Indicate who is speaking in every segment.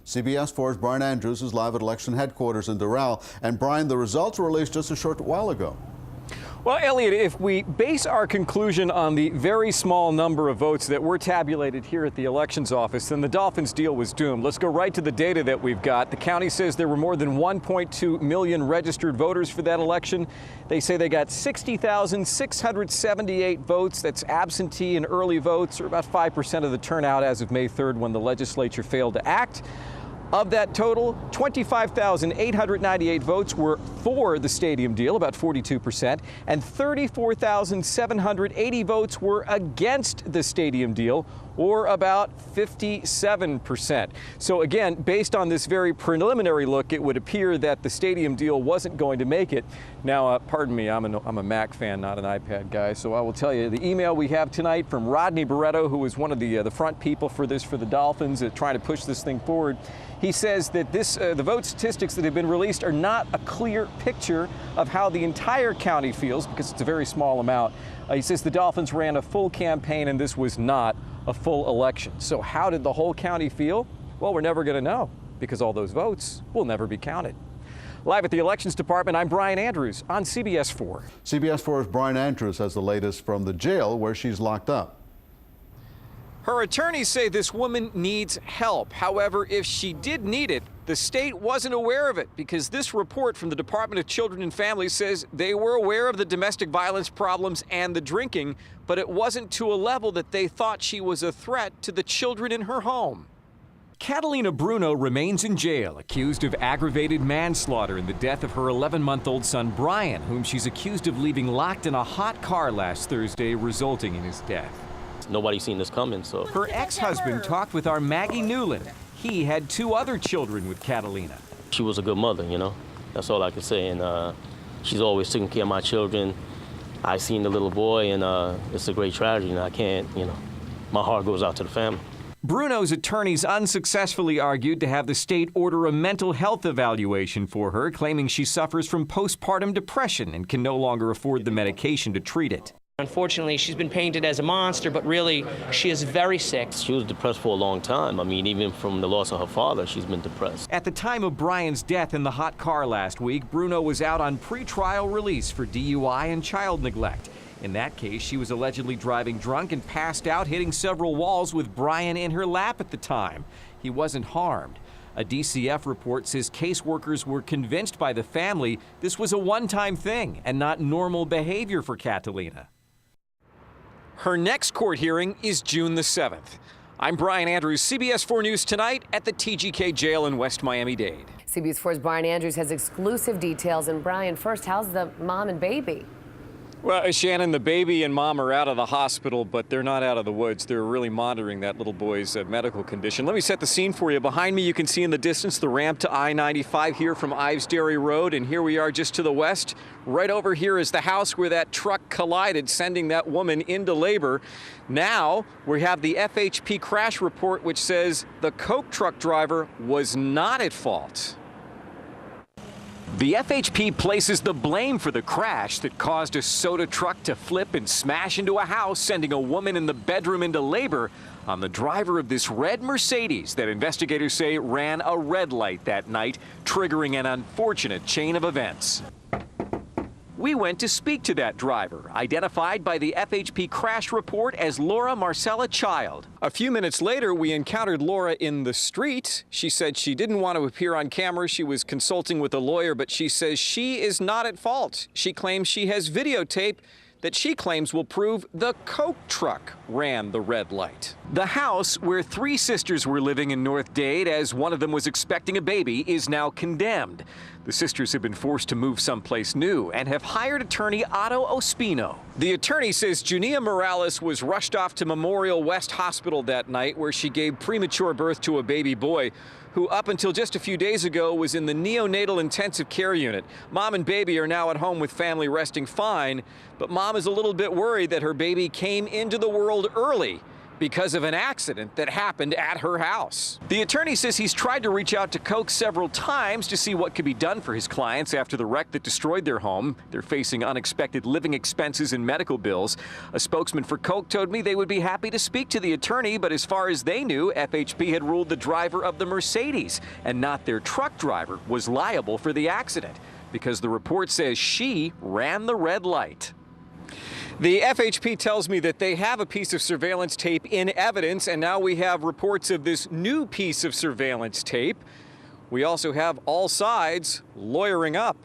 Speaker 1: CBS 4's Brian Andrews is live at election headquarters in Doral. And Brian, the results were released just a short while ago.
Speaker 2: Well, Elliot, if we base our conclusion on the very small number of votes that were tabulated here at the elections office, then the Dolphins deal was doomed. Let's go right to the data that we've got. The county says there were more than 1.2 million registered voters for that election. They say they got 60,678 votes. That's absentee and early votes, or about 5% of the turnout as of May 3rd when the legislature failed to act. Of that total, 25,898 votes were for the stadium deal, about 42%, and 34,780 votes were against the stadium deal, or about 57%. So again, based on this very preliminary look, it would appear that the stadium deal wasn't going to make it. Now, pardon me, I'm a Mac fan, not an iPad guy, so I will tell you the email we have tonight from Rodney Barreto, who was one of the front people for this for the Dolphins, trying to push this thing forward. He says that the vote statistics that have been released are not a clear picture of how the entire county feels, because it's a very small amount. He says the Dolphins ran a full campaign and this was not a full election. So how did the whole county feel? Well, we're never going to know, because all those votes will never be counted. Live at the Elections Department, I'm Brian Andrews on CBS 4.
Speaker 1: CBS 4's Brian Andrews has the latest from the jail where she's locked up.
Speaker 2: Her attorneys say this woman needs help. However, if she did need it, the state wasn't aware of it, because this report from the Department of Children and Families says they were aware of the domestic violence problems and the drinking, but it wasn't to a level that they thought she was a threat to the children in her home. Catalina Bruno remains in jail, accused of aggravated manslaughter in the death of her 11-month-old son Brian, whom she's accused of leaving locked in a hot car last Thursday, resulting in his death.
Speaker 3: Nobody's seen this coming, so.
Speaker 2: Her ex-husband talked with our Maggie Newland. He had 2 other children with Catalina.
Speaker 3: She was a good mother, you know. That's all I can say. And she's always taking care of my children. I seen the little boy, and it's a great tragedy, and I can't, you know, my heart goes out to the family.
Speaker 2: Bruno's attorneys unsuccessfully argued to have the state order a mental health evaluation for her, claiming she suffers from postpartum depression and can no longer afford the medication to treat it.
Speaker 4: Unfortunately, she's been painted as a monster, but really, she is very sick.
Speaker 3: She was depressed for a long time. I mean, even from the loss of her father, she's been depressed.
Speaker 2: At the time of Brian's death in the hot car last week, Bruno was out on pretrial release for DUI and child neglect. In that case, she was allegedly driving drunk and passed out, hitting several walls with Brian in her lap at the time. He wasn't harmed. A DCF report says caseworkers were convinced by the family this was a one-time thing and not normal behavior for Catalina. Her next court hearing is June the 7th. I'm Brian Andrews, CBS 4 News Tonight at the TGK jail in West Miami-Dade.
Speaker 5: CBS 4's Brian Andrews has exclusive details. And Brian, first, how's the mom and baby?
Speaker 2: Well, Shannon, the baby and mom are out of the hospital, but they're not out of the woods. They're really monitoring that little boy's medical condition. Let me set the scene for you. Behind me, you can see in the distance the ramp to I-95 here from Ives Dairy Road, and here we are just to the west. Right over here is the house where that truck collided, sending that woman into labor. Now, we have the FHP crash report, which says the Coke truck driver was not at fault. The FHP places the blame for the crash that caused a soda truck to flip and smash into a house, sending a woman in the bedroom into labor, on the driver of this red Mercedes that investigators say ran a red light that night, triggering an unfortunate chain of events. We went to speak to that driver, identified by the FHP crash report as Laura Marcella Child. A few minutes later, we encountered Laura in the street. She said she didn't want to appear on camera. She was consulting with a lawyer, but she says she is not at fault. She claims she has videotape that she claims will prove the Coke truck ran the red light. The house where 3 sisters were living in North Dade as one of them was expecting a baby is now condemned. The sisters have been forced to move someplace new and have hired attorney Otto Ospino. The attorney says Junia Morales was rushed off to Memorial West Hospital that night, where she gave premature birth to a baby boy who up until just a few days ago was in the neonatal intensive care unit. Mom and baby are now at home with family resting fine, but mom is a little bit worried that her baby came into the world early because of an accident that happened at her house. The attorney says he's tried to reach out to Koch several times to see what could be done for his clients after the wreck that destroyed their home. They're facing unexpected living expenses and medical bills. A spokesman for Koch told me they would be happy to speak to the attorney, but as far as they knew, FHP had ruled the driver of the Mercedes and not their truck driver was liable for the accident because the report says she ran the red light. The FHP tells me that they have a piece of surveillance tape in evidence, and now we have reports of this new piece of surveillance tape. We also have all sides lawyering up.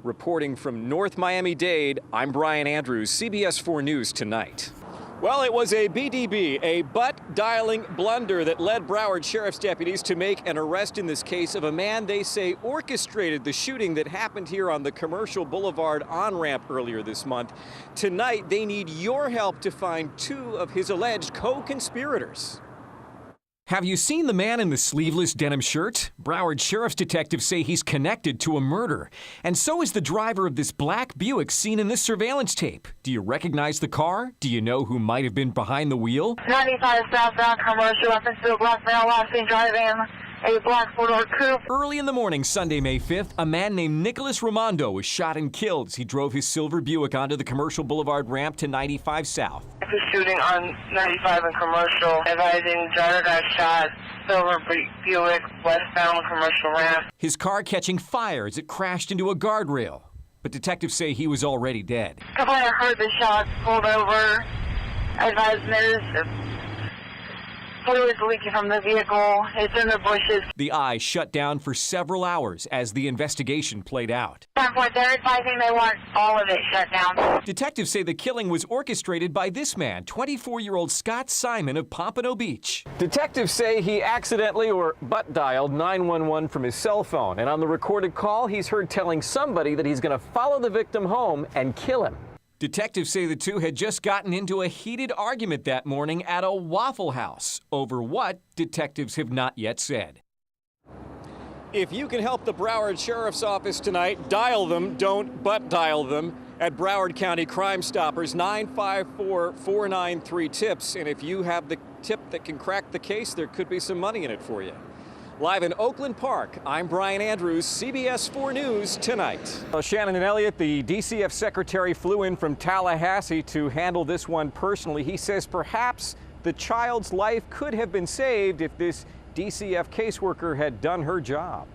Speaker 2: Reporting from North Miami-Dade, I'm Brian Andrews, CBS 4 News Tonight. Well, it was a BDB, a butt-dialing blunder that led Broward Sheriff's deputies to make an arrest in this case of a man they say orchestrated the shooting that happened here on the Commercial Boulevard on-ramp earlier this month. Tonight, they need your help to find two of his alleged co-conspirators. Have you seen the man in the sleeveless denim shirt? Broward Sheriff's detectives say he's connected to a murder. And so is the driver of this black Buick seen in this surveillance tape. Do you recognize the car? Do you know who might have been behind the wheel?
Speaker 6: 95 southbound Commercial, up into a black male last seen driving a black four-door coupe.
Speaker 2: Early in the morning, Sunday, May 5th, a man named Nicholas Raimondo was shot and killed as he drove his silver Buick onto the Commercial Boulevard ramp to 95 South.
Speaker 6: After shooting on 95 and Commercial, advising driver got shot, silver Buick, westbound Commercial ramp.
Speaker 2: His car catching fire as it crashed into a guardrail. But detectives say he was already dead.
Speaker 6: Complainer heard the shots, pulled over, advised there's fluid leaking from the vehicle. It's in the bushes.
Speaker 2: The eye shut down for several hours as the investigation played out.
Speaker 6: At some point, they're advising they want all of it shut down.
Speaker 2: Detectives say the killing was orchestrated by this man, 24-year-old Scott Simon of Pompano Beach. Detectives say he accidentally or butt dialed 911 from his cell phone. And on the recorded call, he's heard telling somebody that he's going to follow the victim home and kill him. Detectives say the two had just gotten into a heated argument that morning at a Waffle House. Over what, detectives have not yet said. If you can help the Broward Sheriff's Office tonight, dial them, don't butt dial them, at Broward County Crime Stoppers, 954-493-TIPS. And if you have the tip that can crack the case, there could be some money in it for you. Live in Oakland Park, I'm Brian Andrews, CBS 4 News Tonight. Well, Shannon and Elliott, the DCF secretary, flew in from Tallahassee to handle this one personally. He says perhaps the child's life could have been saved if this DCF caseworker had done her job.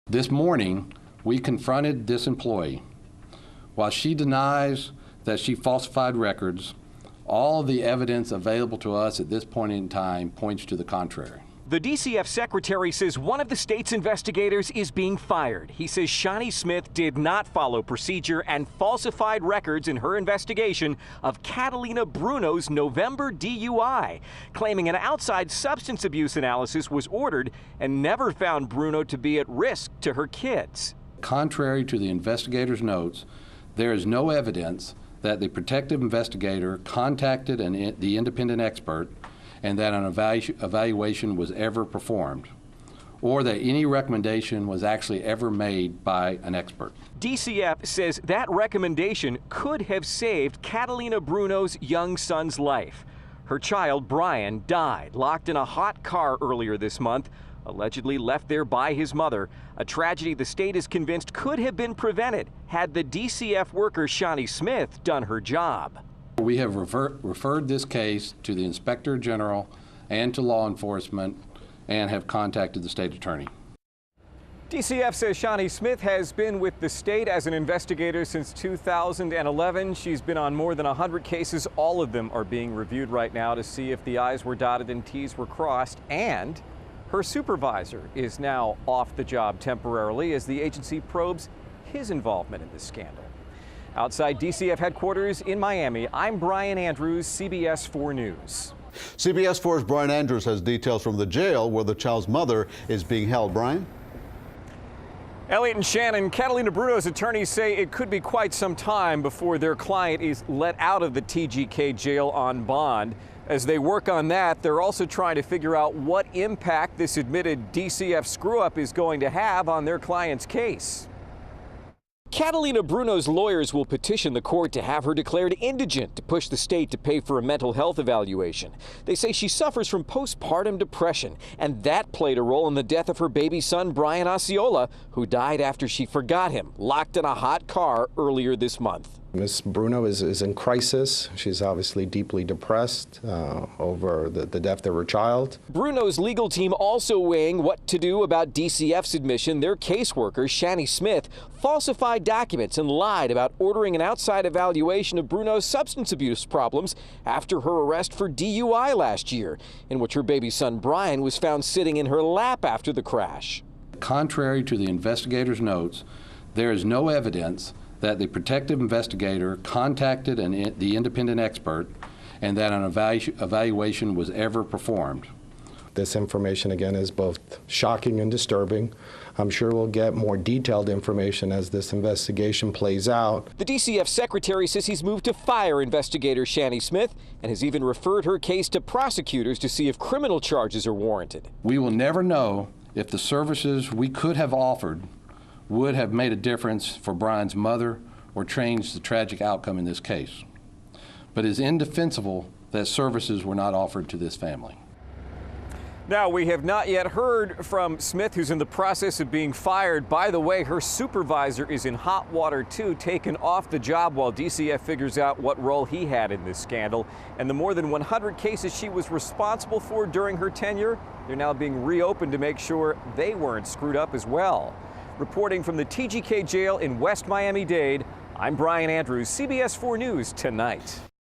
Speaker 7: This morning, we confronted this employee. While she denies that she falsified records, all of the evidence available to us at this point in time points to the contrary.
Speaker 2: The DCF secretary says one of the state's investigators is being fired. He says Shani Smith did not follow procedure and falsified records in her investigation of Catalina Bruno's November DUI, claiming an outside substance abuse analysis was ordered and never found Bruno to be at risk to her kids.
Speaker 7: Contrary to the investigator's notes, there is no evidence that the protective investigator contacted the independent expert and that an evaluation was ever performed, or that any recommendation was actually ever made by an expert.
Speaker 2: DCF says that recommendation could have saved Catalina Bruno's young son's life. Her child, Brian, died locked in a hot car earlier this month, allegedly left there by his mother, a tragedy the state is convinced could have been prevented had the DCF worker Shani Smith done her job.
Speaker 7: We have referred this case to the Inspector General and to law enforcement and have contacted the state attorney.
Speaker 2: DCF says Shani Smith has been with the state as an investigator since 2011. She's been on more than 100 cases. All of them are being reviewed right now to see if the I's were dotted and T's were crossed. And her supervisor is now off the job temporarily as the agency probes his involvement in this scandal. Outside DCF headquarters in Miami, I'm Brian Andrews, CBS 4 News.
Speaker 1: CBS 4's Brian Andrews has details from the jail where the child's mother is being held. Brian?
Speaker 2: Elliott and Shannon, Catalina Bruno's attorneys say it could be quite some time before their client is let out of the TGK jail on bond. As they work on that, they're also trying to figure out what impact this admitted DCF screw-up is going to have on their client's case. Catalina Bruno's lawyers will petition the court to have her declared indigent to push the state to pay for a mental health evaluation. They say she suffers from postpartum depression, and that played a role in the death of her baby son, Brian Osceola, who died after she forgot him, locked in a hot car earlier this month.
Speaker 8: Ms. Bruno is in crisis. She's obviously deeply depressed over the death of her child.
Speaker 2: Bruno's legal team also weighing what to do about DCF's admission their caseworker, Shani Smith, falsified documents and lied about ordering an outside evaluation of Bruno's substance abuse problems after her arrest for DUI last year, in which her baby son Brian was found sitting in her lap after the crash.
Speaker 7: Contrary to the investigator's notes, there is no evidence that the protective investigator contacted the independent expert and that an evaluation was ever performed.
Speaker 8: This information, again, is both shocking and disturbing. I'm sure we'll get more detailed information as this investigation plays out.
Speaker 2: The DCF secretary says he's moved to fire investigator Shani Smith and has even referred her case to prosecutors to see if criminal charges are warranted.
Speaker 7: We will never know if the services we could have offered would have made a difference for Brian's mother or changed the tragic outcome in this case. But it is indefensible that services were not offered to this family.
Speaker 2: Now, we have not yet heard from Smith, who's in the process of being fired. By the way, her supervisor is in hot water, too, taken off the job while DCF figures out what role he had in this scandal. And the more than 100 cases she was responsible for during her tenure, they're now being reopened to make sure they weren't screwed up as well. Reporting from the TGK jail in West Miami-Dade, I'm Brian Andrews, CBS 4 News Tonight.